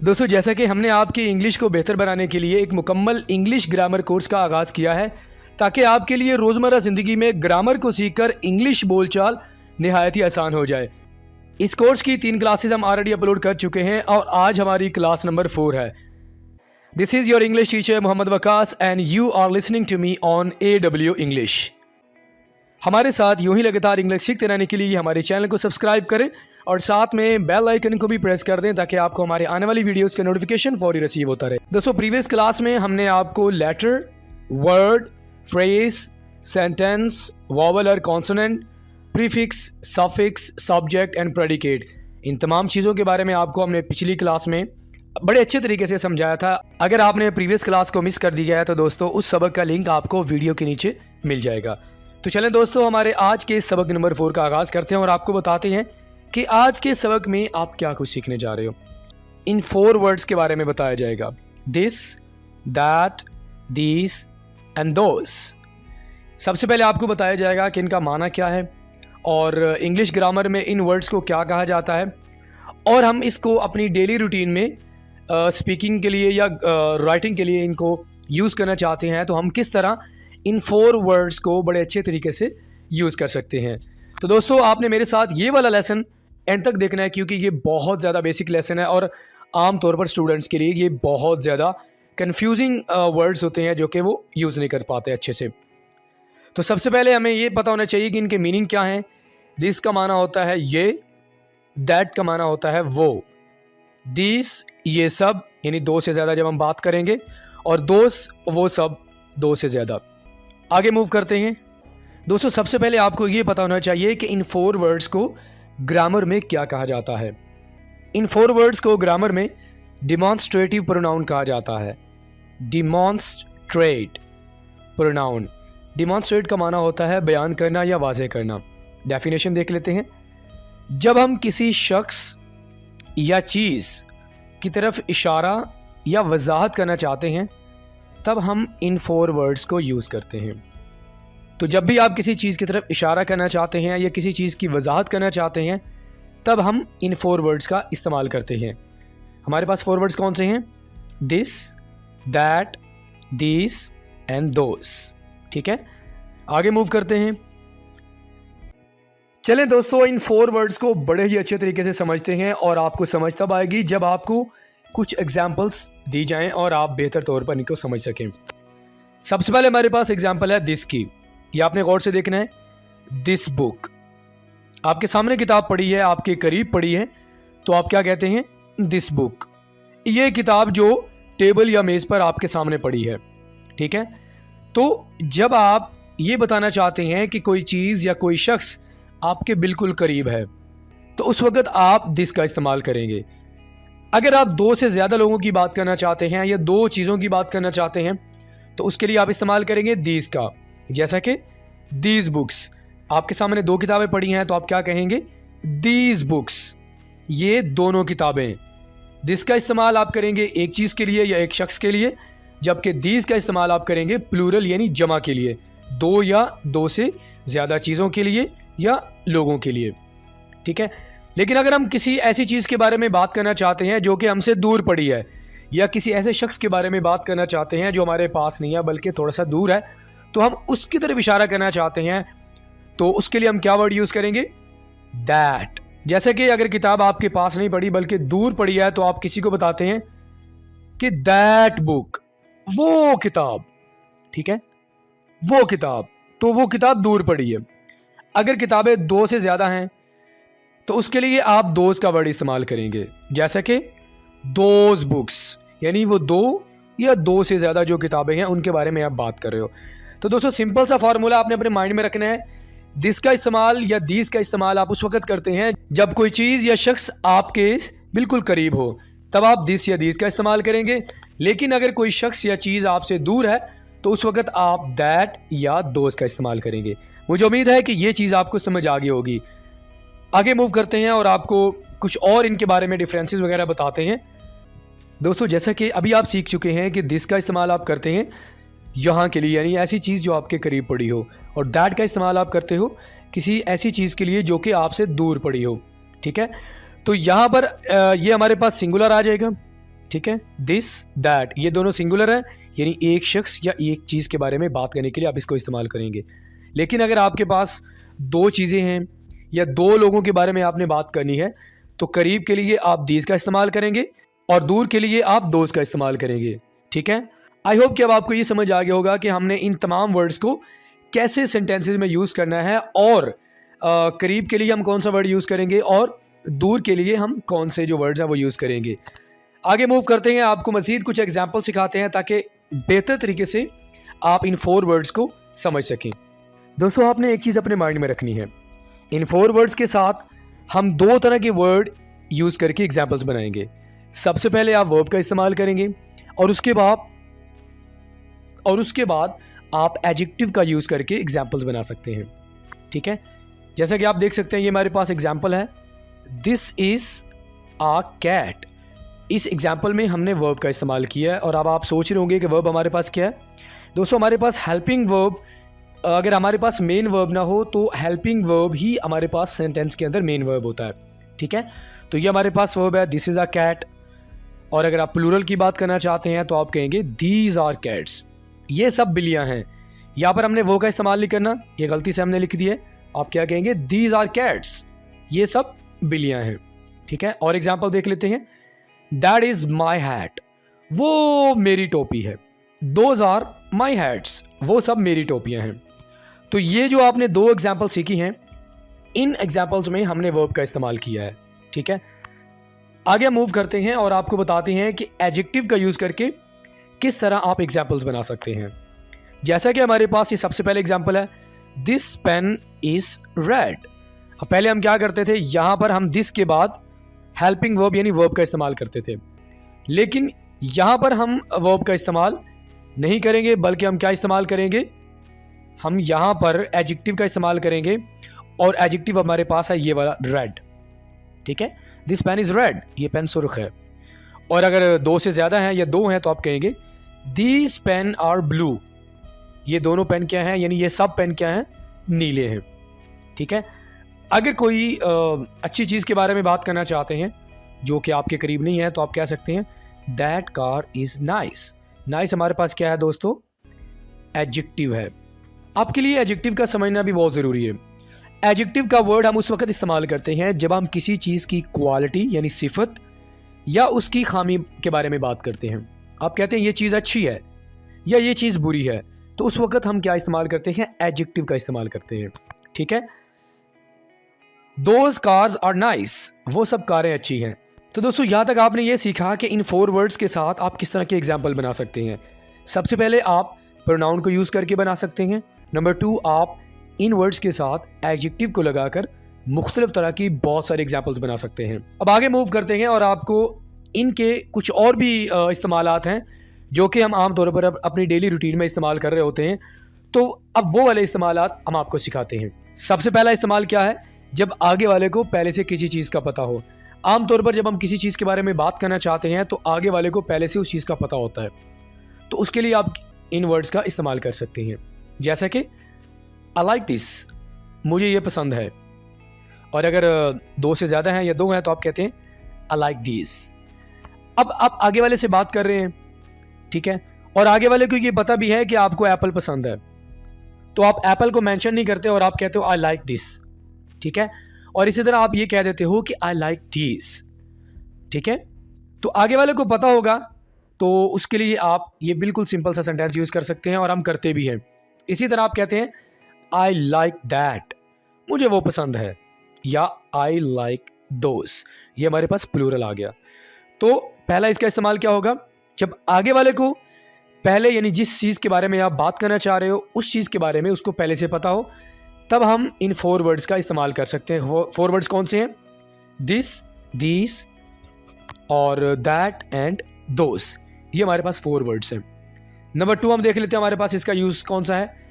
दोस्तों, जैसा कि हमने आपकी इंग्लिश को बेहतर बनाने के लिए एक मुकम्मल इंग्लिश ग्रामर कोर्स का आगाज़ किया है, ताकि आपके लिए रोज़मर्रा ज़िंदगी में ग्रामर को सीखकर इंग्लिश बोलचाल नहायत ही आसान हो जाए। इस कोर्स की 3 क्लासेस हम ऑलरेडी अपलोड कर चुके हैं और आज हमारी क्लास नंबर 4 है। This is your English teacher Mohammad Waqas and you are listening to me on AW English. हमारे साथ यूं ही लगातार इंग्लिश सीखते रहने के लिए हमारे चैनल को सब्सक्राइब करें और साथ में बेल आइकन को भी प्रेस कर दें, ताकि आपको हमारे आने वाली वीडियोस का नोटिफिकेशन फौरी रिसीव होता रहे। दोस्तों, प्रीवियस क्लास में हमने आपको letter, word, phrase, sentence, vowel और consonant, prefix, suffix, subject and predicate, इन तमाम चीज़ों के बारे में आपको हमने पिछली क्लास में बड़े अच्छे तरीके से समझाया था। अगर आपने प्रीवियस क्लास को मिस कर दिया है तो दोस्तों उस सबक का लिंक आपको वीडियो के नीचे मिल जाएगा। तो चलें दोस्तों, हमारे आज के सबक नंबर 4 का आगाज़ करते हैं और आपको बताते हैं कि आज के सबक में आप क्या कुछ सीखने जा रहे हो। इन 4 वर्ड्स के बारे में बताया जाएगा, this, that, these and those. सबसे पहले आपको बताया जाएगा कि इनका माना क्या है और इंग्लिश ग्रामर में इन वर्ड्स को क्या कहा जाता है, और हम इसको अपनी डेली रूटीन में स्पीकिंग के लिए या राइटिंग के लिए इनको यूज़ करना चाहते हैं तो हम किस तरह इन 4 वर्ड्स को बड़े अच्छे तरीके से यूज़ कर सकते हैं। तो दोस्तों, आपने मेरे साथ ये वाला लेसन एंड तक देखना है, क्योंकि ये बहुत ज़्यादा बेसिक लेसन है और आम तौर पर स्टूडेंट्स के लिए ये बहुत ज़्यादा कंफ्यूजिंग वर्ड्स होते हैं जो कि वो यूज़ नहीं कर पाते अच्छे से। तो सबसे पहले हमें ये पता होना चाहिए कि इनके मीनिंग क्या हैं। दिस का माना होता है ये, दैट का माना होता है वो, दिस ये सब यानी 2 से ज़्यादा जब हम बात करेंगे, और दोस वो सब 2 से ज़्यादा। आगे मूव करते हैं। दोस्तों, सबसे पहले आपको ये पता होना चाहिए कि इन 4 वर्ड्स को ग्रामर में क्या कहा जाता है। इन 4 वर्ड्स को ग्रामर में डिमॉन्स्ट्रेटिव प्रोनाउन कहा जाता है। डिमॉन्स्ट्रेट प्रोनाउन, डिमॉन्स्ट्रेट का माना होता है बयान करना या वाज़ेह करना। डेफिनेशन देख लेते हैं। जब हम किसी शख्स या चीज़ की तरफ इशारा या वजाहत करना चाहते हैं तब हम इन 4 वर्ड्स को यूज़ करते हैं। तो जब भी आप किसी चीज़ की तरफ इशारा करना चाहते हैं या किसी चीज़ की वजाहत करना चाहते हैं तब हम इन 4 वर्ड्स का इस्तेमाल करते हैं। हमारे पास 4 वर्ड्स कौन से हैं? This, that, these and those. ठीक है, आगे मूव करते हैं। चलें दोस्तों, इन 4 वर्ड्स को बड़े ही अच्छे तरीके से समझते हैं और आपको समझ तब आएगी जब आपको कुछ एग्जाम्पल्स दी जाएं और आप बेहतर तौर पर इनको समझ सकें। सबसे पहले हमारे पास एग्जाम्पल है दिस की। ये आपने गौर से देखना है। दिस बुक, आपके सामने किताब पड़ी है, आपके करीब पड़ी है, तो आप क्या कहते हैं? This book. ये किताब जो टेबल या मेज़ पर आपके सामने पड़ी है। ठीक है, तो जब आप ये बताना चाहते हैं कि कोई चीज़ या कोई शख्स आपके बिल्कुल करीब है तो उस वक्त आप दिस का इस्तेमाल करेंगे। अगर आप 2 से ज़्यादा लोगों की बात करना चाहते हैं या 2 चीज़ों की बात करना चाहते हैं तो उसके लिए आप इस्तेमाल करेंगे दीज का। जैसा कि दीज बुक्स, आपके सामने 2 किताबें पड़ी हैं तो आप क्या कहेंगे? दीज बुक्स, ये दोनों किताबें। दिस का इस्तेमाल आप करेंगे एक चीज़ के लिए या एक शख्स के लिए, जबकि दीज का इस्तेमाल आप करेंगे प्लूरल यानी जमा के लिए, 2 या 2 से ज़्यादा चीज़ों के लिए या लोगों के लिए। ठीक है, लेकिन अगर हम किसी ऐसी चीज़ के बारे में बात करना चाहते हैं जो कि हमसे दूर पड़ी है, या किसी ऐसे शख्स के बारे में बात करना चाहते हैं जो हमारे पास नहीं है बल्कि थोड़ा सा दूर है, तो हम उसकी तरफ इशारा करना चाहते हैं, तो उसके लिए हम क्या वर्ड यूज़ करेंगे? दैट। जैसे कि अगर किताब आपके पास नहीं पड़ी बल्कि दूर पड़ी है तो आप किसी को बताते हैं कि दैट बुक, वो किताब। ठीक है, वो किताब, तो वो किताब दूर पड़ी है। अगर किताबें 2 से ज़्यादा हैं तो उसके लिए आप दोज का वर्ड इस्तेमाल करेंगे। जैसे कि दोज बुक्स, यानी वो 2 या 2 से ज़्यादा जो किताबें हैं उनके बारे में आप बात कर रहे हो। तो दोस्तों, सिंपल सा फार्मूला आपने अपने माइंड में रखना है। दिस का इस्तेमाल या दीस का इस्तेमाल आप उस वक्त करते हैं जब कोई चीज़ या शख्स आपके बिल्कुल करीब हो, तब आप दिस या दीस का इस्तेमाल करेंगे। लेकिन अगर कोई शख्स या चीज़ आपसे दूर है तो उस वक्त आप दैट या दोज का इस्तेमाल करेंगे। मुझे उम्मीद है कि ये चीज़ आपको समझ आ गई होगी। आगे मूव करते हैं और आपको कुछ और इनके बारे में डिफरेंसेस वगैरह बताते हैं। दोस्तों, जैसा कि अभी आप सीख चुके हैं कि दिस का इस्तेमाल आप करते हैं यहाँ के लिए, यानी ऐसी चीज़ जो आपके करीब पड़ी हो, और दैट का इस्तेमाल आप करते हो किसी ऐसी चीज़ के लिए जो कि आपसे दूर पड़ी हो। ठीक है, तो यहाँ पर ये हमारे पास सिंगुलर आ जाएगा। ठीक है। दिस, दैट, ये दोनों सिंगुलर है, यानी एक शख्स या एक चीज़ के बारे में बात करने के लिए आप इसको इस्तेमाल करेंगे। लेकिन अगर आपके पास दो चीज़ें हैं या दो लोगों के बारे में आपने बात करनी है, तो करीब के लिए आप दीज का इस्तेमाल करेंगे और दूर के लिए आप दोज का इस्तेमाल करेंगे। ठीक है। आई होप कि अब आपको ये समझ आ गया होगा कि हमने इन तमाम वर्ड्स को कैसे सेंटेंसेस में यूज़ करना है, और करीब के लिए हम कौन सा वर्ड यूज़ करेंगे और दूर के लिए हम कौन से जो वर्ड्स हैं वो यूज़ करेंगे। आगे मूव करते हैं, आपको मज़ीद कुछ एग्जाम्पल सिखाते हैं ताकि बेहतर तरीके से आप इन 4 वर्ड्स को समझ सकें। दोस्तों, आपने एक चीज़ अपने माइंड में रखनी है, इन 4 वर्ड्स के साथ हम 2 तरह के वर्ड यूज़ करके एग्जाम्पल्स बनाएंगे। सबसे पहले आप वर्ब का इस्तेमाल करेंगे और उसके बाद आप एडजेक्टिव का यूज़ करके एग्जाम्पल्स बना सकते हैं। ठीक है। जैसा कि आप देख सकते हैं, ये हमारे पास एग्जाम्पल है, दिस इज़ आ कैट। इस एग्जाम्पल में हमने वर्ब का इस्तेमाल किया है। और अब आप सोच रहे होंगे कि वर्ब हमारे पास क्या है। दोस्तों, हमारे पास हेल्पिंग वर्ब, अगर हमारे पास मेन वर्ब ना हो तो हेल्पिंग वर्ब ही हमारे पास सेंटेंस के अंदर मेन वर्ब होता है। ठीक है। तो ये हमारे पास वर्ब है, दिस इज़ अ कैट। और अगर आप प्लूरल की बात करना चाहते हैं तो आप कहेंगे दीज आर कैट्स। ये सब बिल्लियाँ हैं। यहाँ पर हमने वो का इस्तेमाल नहीं करना, ये गलती से हमने लिख दिया। आप क्या कहेंगे, दीज आर कैट्स, ये सब बिल्लियाँ हैं। ठीक है। और एग्जाम्पल देख लेते हैं, दैट इज़ माई हैट, वो मेरी टोपी है। दोज आर माई हैट्स, वो सब मेरी टोपियाँ हैं। तो ये जो आपने 2 एग्जाम्पल सीखी हैं, इन एग्जाम्पल्स में हमने वर्ब का इस्तेमाल किया है। ठीक है। आगे मूव करते हैं और आपको बताते हैं कि एडजेक्टिव का यूज़ करके किस तरह आप एग्जाम्पल्स बना सकते हैं। जैसा कि हमारे पास ये सबसे पहले एग्जाम्पल है, दिस पेन इज़ रेड। अब पहले हम क्या करते थे, यहाँ पर हम दिस के बाद हेल्पिंग वर्ब यानी वर्ब का इस्तेमाल करते थे, लेकिन यहाँ पर हम वर्ब का इस्तेमाल नहीं करेंगे, बल्कि हम क्या इस्तेमाल करेंगे, हम यहाँ पर एडजेक्टिव का इस्तेमाल करेंगे। और एडजेक्टिव हमारे पास है ये वाला, रेड। ठीक है। दिस पेन इज़ रेड, ये पेन सुर्ख है। और अगर 2 से ज़्यादा हैं या 2 हैं तो आप कहेंगे दीज पेन आर ब्लू, ये दोनों पेन क्या हैं, यानी ये सब पेन क्या हैं, नीले हैं। ठीक है। अगर कोई अच्छी चीज़ के बारे में बात करना चाहते हैं जो कि आपके करीब नहीं है तो आप कह सकते हैं that car is nice. Nice हमारे पास क्या है दोस्तों, एडजेक्टिव है। आपके लिए एडजेक्टिव का समझना भी बहुत ज़रूरी है। एडजेक्टिव का वर्ड हम उस वक्त इस्तेमाल करते हैं जब हम किसी चीज़ की क्वालिटी यानी सिफत या उसकी खामी के बारे में बात करते हैं। आप कहते हैं ये चीज़ अच्छी है या ये चीज़ बुरी है, तो उस वक्त हम क्या इस्तेमाल करते हैं, एडजेक्टिव का इस्तेमाल करते हैं। ठीक है। दोज कार्स आर नाइस, वो सब कारें अच्छी हैं। तो दोस्तों, यहाँ तक आपने ये सीखा कि इन 4 वर्ड्स के साथ आप किस तरह के एग्जाम्पल बना सकते हैं। सबसे पहले आप प्रोनाउन को यूज़ करके बना सकते हैं। नंबर 2, आप इन वर्ड्स के साथ एडजेक्टिव को लगाकर मुख्तलिफ तरह की बहुत सारे एग्जाम्पल्स बना सकते हैं। अब आगे मूव करते हैं और आपको इनके कुछ और भी इस्तेमालात हैं जो कि हम आम तौर पर अपनी डेली रूटीन में इस्तेमाल कर रहे होते हैं। तो अब वो वाले इस्तेमालात हम आपको सिखाते हैं। सबसे पहला इस्तेमाल क्या है, जब आगे वाले को पहले से किसी चीज़ का पता हो। आम तौर पर जब हम किसी चीज़ के बारे में बात करना चाहते हैं तो आगे वाले को पहले से उस चीज़ का पता होता है, तो उसके लिए आप इन वर्ड्स का इस्तेमाल कर सकते हैं। जैसा कि आई लाइक दिस, मुझे ये पसंद है। और अगर 2 से ज़्यादा हैं या 2 हैं तो आप कहते हैं आई लाइक दिस। अब आप आगे वाले से बात कर रहे हैं, ठीक है, और आगे वाले को ये पता भी है कि आपको एप्पल पसंद है, तो आप एप्पल को मेंशन नहीं करते और आप कहते हो आई लाइक दिस। ठीक है। और इसी तरह आप ये कह देते हो कि आई लाइक दिस। ठीक है। तो आगे वाले को पता होगा, तो उसके लिए आप ये बिल्कुल सिंपल सा सेंटेंस यूज़ कर सकते हैं और हम करते भी हैं। इसी तरह आप कहते हैं आई लाइक दैट, मुझे वो पसंद है, या आई लाइक दोस, ये हमारे पास प्लूरल आ गया। तो पहला इसका इस्तेमाल क्या होगा, जब आगे वाले को पहले यानी जिस चीज़ के बारे में आप बात करना चाह रहे हो उस चीज़ के बारे में उसको पहले से पता हो, तब हम इन 4 वर्ड्स का इस्तेमाल कर सकते हैं। 4 वर्ड्स कौन से हैं, दिस, दीस और दैट एंड दोस, ये हमारे पास 4 वर्ड्स हैं। नंबर 2 हम देख लेते हैं हमारे पास इसका यूज़ कौन सा है।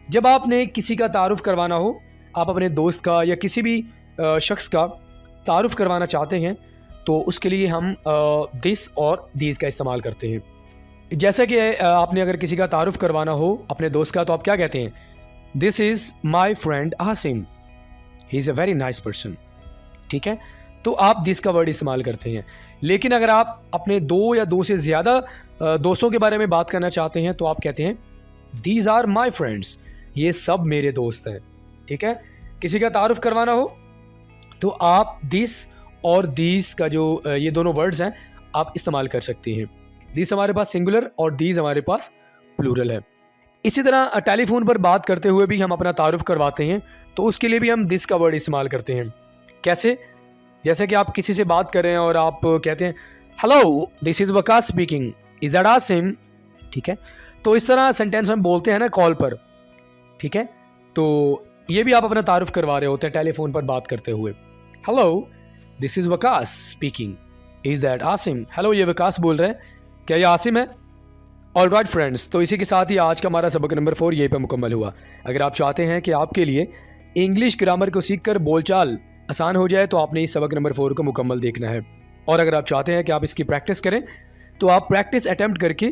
जब आपने किसी का तारुफ करवाना हो, आप अपने दोस्त का या किसी भी शख्स का तारुफ करवाना चाहते हैं, तो उसके लिए हम दिस और दीज का इस्तेमाल करते हैं। जैसा कि आपने अगर किसी का तारुफ करवाना हो अपने दोस्त का, तो आप क्या कहते हैं, this is my friend Asim, he is a very nice person. ठीक है। तो आप दिस का वर्ड इस्तेमाल करते हैं। लेकिन अगर आप अपने 2 या 2 से ज़्यादा दोस्तों के बारे में बात करना चाहते हैं तो आप कहते हैं दीज आर माई फ्रेंड्स, ये सब मेरे दोस्त हैं। ठीक है, किसी का तारुफ करवाना हो तो आप दिस और दीज का जो ये दोनों वर्ड्स हैं आप इस्तेमाल कर सकते हैं। दिस हमारे पास सिंगुलर और दीज हमारे पास प्लूरल है। इसी तरह टेलीफोन पर बात करते हुए भी हम अपना तारुफ करवाते हैं तो उसके लिए भी हम दिस का वर्ड इस्तेमाल करते हैं। कैसे? जैसे कि आप किसी से बात कर रहे हैं और आप कहते हैं hello this is Waqas speaking, is that Asim. ठीक है, तो इस तरह सेंटेंस हम बोलते हैं ना कॉल पर। ठीक है, तो ये भी आप अपना तारुफ करवा रहे होते हैं टेलीफोन पर बात करते हुए। Hello this is Waqas speaking, is that Asim. Hello, ये वकास बोल रहे हैं, क्या ये आसिम है? ऑल राइट फ्रेंड्स, तो इसी के साथ ही आज का हमारा सबक नंबर 4 यहीं पर मुकम्मल हुआ। अगर आप चाहते हैं कि आपके लिए इंग्लिश ग्रामर को सीखकर बोलचाल आसान हो जाए तो आपने इस सबक नंबर 4 को मुकम्मल देखना है। और अगर आप चाहते हैं कि आप इसकी प्रैक्टिस करें तो आप प्रैक्टिस अटैम्प्ट करके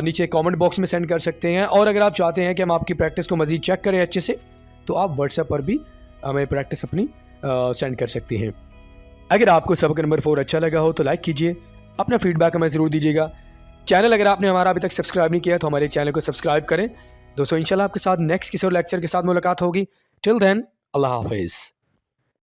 नीचे कमेंट बॉक्स में सेंड कर सकते हैं। और अगर आप चाहते हैं कि हम आपकी प्रैक्टिस को मज़ीद चेक करें अच्छे से तो आप व्हाट्सएप पर भी हमें प्रैक्टिस अपनी सेंड कर सकते हैं। अगर आपको सबक नंबर 4 अच्छा लगा हो तो लाइक कीजिए, अपना फीडबैक हमें ज़रूर दीजिएगा। चैनल अगर आपने हमारा अभी तक सब्सक्राइब नहीं किया तो हमारे चैनल को सब्सक्राइब करें। दोस्तों इंशाल्लाह आपके साथ नेक्स्ट किसी और लेक्चर के साथ मुलाकात होगी। टिल देन, अल्लाह हाफिज़।